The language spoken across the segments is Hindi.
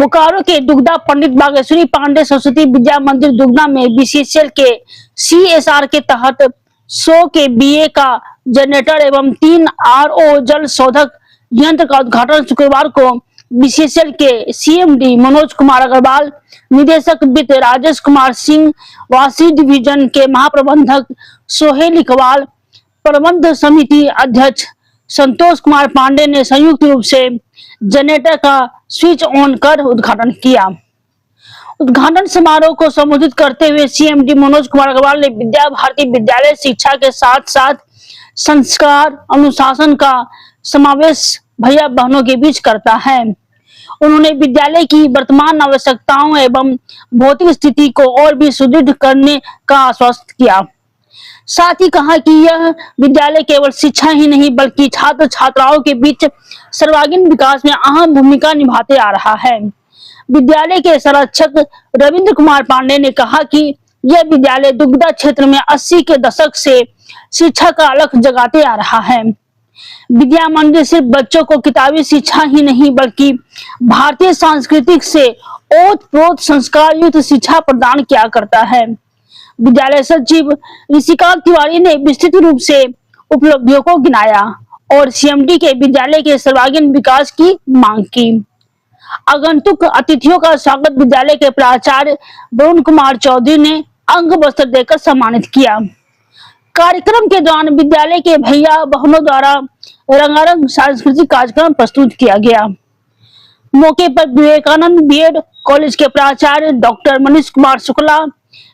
बोकारो के दुग्धा पंडित बागेश्वरी पांडे सरस्वती विद्या मंदिर दुग्धा में बीसीसीएल के सीएसआर के तहत 100 के बीए का जनरेटर एवं 3 आरओ जल शोधक यंत्र का उद्घाटन शुक्रवार को बीसीसीएल के सीएमडी मनोज कुमार अग्रवाल, निदेशक वित्त राजेश कुमार सिंह, वासी डिवीजन के महाप्रबंधक सोहेल इकबाल, प्रबंध समिति अध्यक्ष संतोष कुमार पांडे ने संयुक्त रूप से जनरेटर का स्विच ऑन कर उद्घाटन किया। उद्घाटन समारोह को संबोधित करते हुए सीएमडी मनोज कुमार अग्रवाल ने विद्या भारती विद्यालय शिक्षा के साथ साथ संस्कार अनुशासन का समावेश भैया बहनों के बीच करता है। उन्होंने विद्यालय की वर्तमान आवश्यकताओं एवं भौतिक स्थिति को और भी सुदृढ़ करने का आश्वासन किया। साथ ही कहा कि यह विद्यालय केवल शिक्षा ही नहीं बल्कि छात्र छात्राओं के बीच सर्वांगीण विकास में अहम भूमिका निभाते आ रहा है। विद्यालय के संरक्षक रविंद्र कुमार पांडे ने कहा कि यह विद्यालय दुग्धा क्षेत्र में 80 के दशक से शिक्षा का अलख जगाते आ रहा है। विद्या मंदिर सिर्फ बच्चों को किताबी शिक्षा ही नहीं बल्कि भारतीय सांस्कृतिक से ओतप्रोत संस्कार युक्त शिक्षा प्रदान किया करता है। विद्यालय सचिव ऋषिकांत तिवारी ने विस्तृत रूप से उपलब्धियों को गिनाया और सीएमडी के विद्यालय के सर्वांगीण विकास की मांग की। आगंतुक अतिथियों का स्वागत विद्यालय के प्राचार्य वरुण कुमार चौधरी ने अंग वस्त्र देकर सम्मानित किया। कार्यक्रम के दौरान विद्यालय के भैया बहनों द्वारा रंगारंग सांस्कृतिक कार्यक्रम प्रस्तुत किया गया। मौके पर विवेकानंद बीएड कॉलेज के प्राचार्य डॉक्टर मनीष कुमार शुक्ला,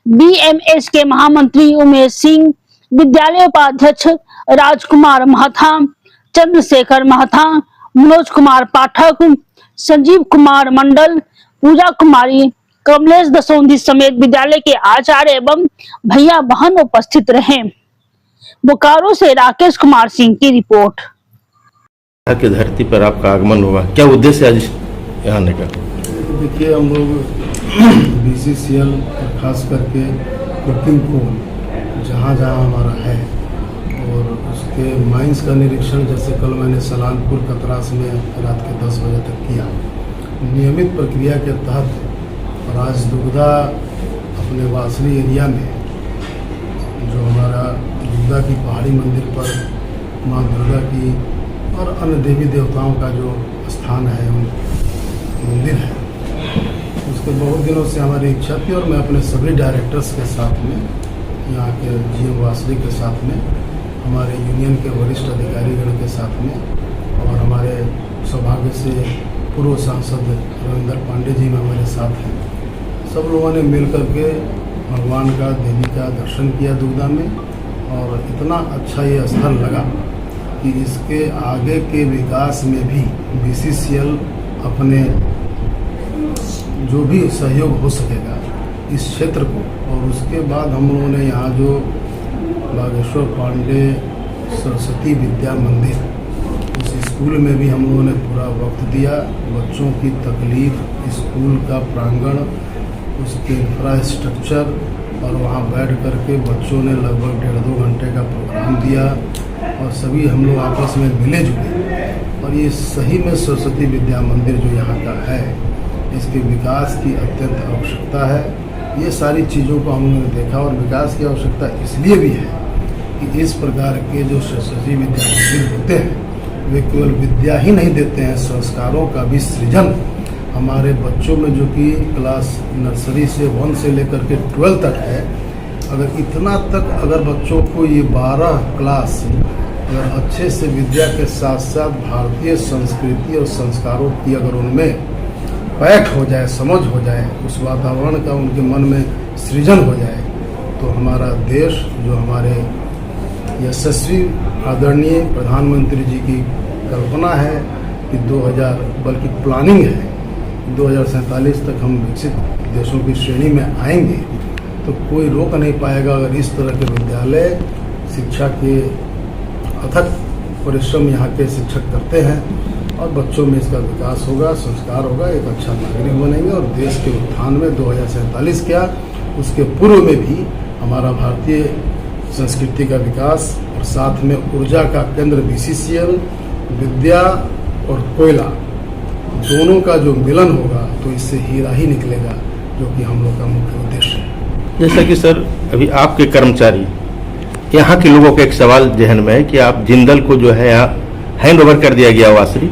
बीएमएस के महामंत्री उमेश सिंह, विद्यालय उपाध्यक्ष राजकुमार महथा, चंद्रशेखर महथा, मनोज कुमार पाठक, संजीव कुमार मंडल, पूजा कुमारी, कमलेश दसोंधी समेत विद्यालय के आचार्य एवं भैया बहन उपस्थित रहे। बोकारो से राकेश कुमार सिंह की रिपोर्ट। के धरती पर आपका आगमन हुआ, क्या उद्देश्य आज यहाँ आने का? देखिए, हम लोग बीसीसीएल खास करके कुकिंग को जहाँ हमारा है और उसके माइंस का निरीक्षण जैसे कल मैंने सलानपुर कतरास में रात के 10 बजे तक किया। नियमित प्रक्रिया के तहत राज दुग्धा अपने वासली एरिया में जो हमारा दुग्धा की पहाड़ी मंदिर पर माँ दुर्गा की और अन्य देवी देवताओं का जो स्थान है मंदिर है, उसके बहुत दिनों से हमारी इच्छा थी और मैं अपने सभी डायरेक्टर्स के साथ में, यहाँ के जीएम वासली के साथ में, हमारे यूनियन के वरिष्ठ अधिकारीगण के साथ में और हमारे सौभाग्य से पूर्व सांसद रविंद्र पांडे जी में हमारे साथ हैं, सब लोगों ने मिल करके भगवान का देवी का दर्शन किया दुग्धा में। और इतना अच्छा ये स्थल लगा कि इसके आगे के विकास में भी बीसीसीएल अपने जो भी सहयोग हो सकेगा इस क्षेत्र को। और उसके बाद हम लोगों ने यहाँ जो बागेश्वर पांडे सरस्वती विद्या मंदिर, उस स्कूल में भी हम लोगों ने पूरा वक्त दिया। बच्चों की तकलीफ, स्कूल का प्रांगण, उसके इंफ्रास्ट्रक्चर और वहाँ बैठ करके बच्चों ने लगभग 1.5-2 घंटे का प्रोग्राम दिया और सभी हम लोग आपस में मिले जुले। और ये सही में सरस्वती विद्या मंदिर जो यहाँ का है, इसके विकास की अत्यंत आवश्यकता है। ये सारी चीज़ों को हम लोगों ने देखा और विकास की आवश्यकता इसलिए भी है कि इस प्रकार के जो सरस्वती विद्या मंदिर होते हैं वे केवल विद्या ही नहीं देते हैं, संस्कारों का भी सृजन हमारे बच्चों में, जो कि क्लास नर्सरी से 1 से लेकर के 12 तक है, अगर इतना तक अगर बच्चों को ये 12 क्लास अगर अच्छे से विद्या के साथ साथ भारतीय संस्कृति और संस्कारों की अगर उनमें पैठ हो जाए, समझ हो जाए, उस वातावरण का उनके मन में सृजन हो जाए, तो हमारा देश जो हमारे यशस्वी आदरणीय प्रधानमंत्री जी की कल्पना है कि 2000 बल्कि प्लानिंग है 2047 तक हम विकसित देशों की श्रेणी में आएंगे, तो कोई रोक नहीं पाएगा अगर इस तरह के विद्यालय शिक्षा के अथक परिश्रम यहाँ के शिक्षक करते हैं और बच्चों में इसका विकास होगा, संस्कार होगा, एक अच्छा नागरिक बनेंगे और देश के उत्थान में 2047 क्या उसके पूर्व में भी हमारा भारतीय संस्कृति का विकास और साथ में ऊर्जा का केंद्र बीसीसीएल, विद्या और कोयला दोनों का जो मिलन होगा तो इससे हीरा ही निकलेगा, जो कि हम लोग का मुख्य उद्देश्य है। जैसा कि सर अभी आपके कर्मचारी, यहाँ के लोगों का एक सवाल जहन में है कि आप जिंदल को जो है यहाँ हैंड ओवर कर दिया गया वासरी,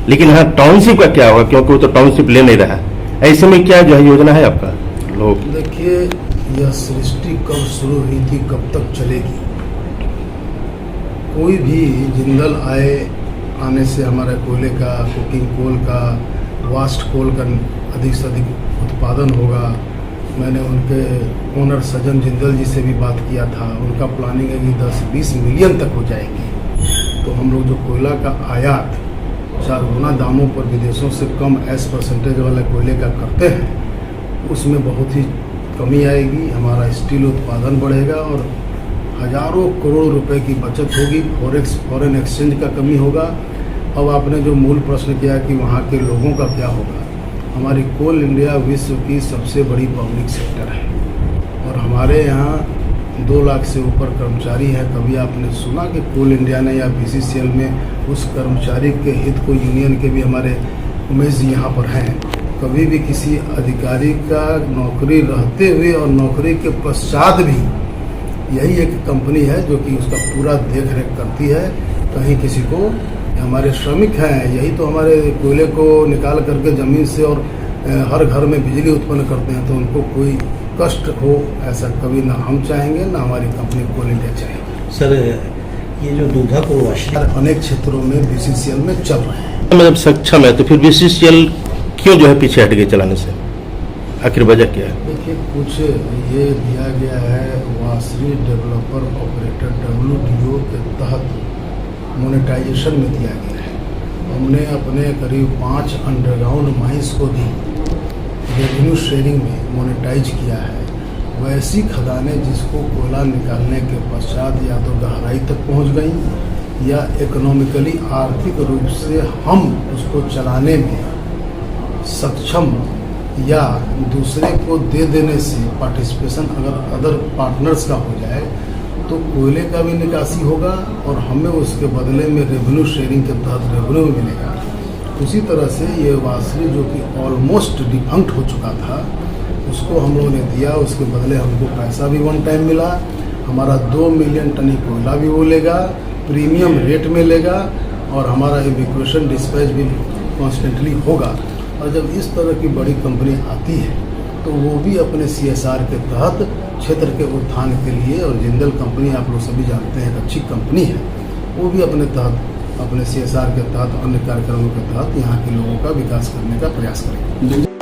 लेकिन यहाँ टाउनशिप का क्या होगा, क्योंकि वो तो टाउनशिप ले नहीं रहा। ऐसे में क्या जो है योजना है आपका? लोग देखिए, यह सृष्टि कब शुरू हुई थी, कब तक चलेगी? कोई भी जिंदल आने से हमारे कोयले का, कुकिंग कोल का, वास्ट कोल का अधिक से अधिक उत्पादन होगा। मैंने उनके ओनर सज्जन जिंदल जी से भी बात किया था, उनका प्लानिंग है कि 10-20 मिलियन तक हो जाएगी। तो हम लोग जो कोयला का आयात 4 गुना दामों पर विदेशों से कम % वाले कोयले का करते हैं, उसमें बहुत ही कमी आएगी। हमारा स्टील उत्पादन बढ़ेगा और हजारों करोड़ रुपए की बचत होगी। फॉरेन एक्सचेंज का कमी होगा। अब आपने जो मूल प्रश्न किया कि वहाँ के लोगों का क्या होगा, हमारी कोल इंडिया विश्व की सबसे बड़ी पब्लिक सेक्टर है और हमारे यहाँ 2 लाख से ऊपर कर्मचारी हैं। कभी आपने सुना कि कोल इंडिया ने या BCCL में उस कर्मचारी के हित को, यूनियन के भी हमारे उमेश जी यहाँ पर हैं, कभी भी किसी अधिकारी का नौकरी रहते हुए और नौकरी के पश्चात भी यही एक कंपनी है जो कि उसका पूरा देख रेख करती है। कहीं किसी को, हमारे श्रमिक हैं, यही तो हमारे कोयले को निकाल करके ज़मीन से और हर घर में बिजली उत्पन्न करते हैं, तो उनको कोई कष्ट हो ऐसा कभी ना हम चाहेंगे, ना हमारी कंपनी कोल इंडिया चाहेगी। सर, ये जो दूधापुर वाशी अनेक क्षेत्रों में BCCL में चल रहे हैं। मतलब सक्षम है, तो फिर BCCL क्यों जो है पीछे हट गई चलाने से? आखिर वजह क्या है? देखिए, कुछ ये दिया गया है वासरी डेवलपर ऑपरेटर WDO के तहत मोनेटाइजेशन में दिया गया है। हमने अपने करीब 5 अंडरग्राउंड माइंस को भी रेवेन्यू शेयरिंग में मोनेटाइज किया है। वैसी खदानें जिसको कोयला निकालने के पश्चात या तो गहराई तक पहुंच गई या इकोनॉमिकली आर्थिक रूप से हम उसको चलाने में सक्षम या दूसरे को दे देने से पार्टिसिपेशन अगर अदर पार्टनर्स का हो जाए तो कोयले का भी निकासी होगा और हमें उसके बदले में रेवेन्यू शेयरिंग के तहत रेवेन्यू मिलेगा। उसी तरह से ये वासरी जो कि ऑलमोस्ट डिफंक्ट हो चुका था, उसको हम लोगों ने दिया, उसके बदले हमको पैसा भी वन टाइम मिला। हमारा 2 मिलियन टन कोयला भी वो लेगा, प्रीमियम रेट में लेगा और हमारा इवैक्यूएशन डिस्पैच भी कॉन्स्टेंटली होगा। और जब इस तरह की बड़ी कंपनी आती है तो वो भी अपने CSR के तहत क्षेत्र के उत्थान के लिए, और जिंदल कंपनी आप लोग सभी जानते हैं एक अच्छी कंपनी है, वो भी अपने CSR के तहत अन्य कार्यक्रमों के तहत यहाँ के लोगों का विकास करने का प्रयास करेंगे।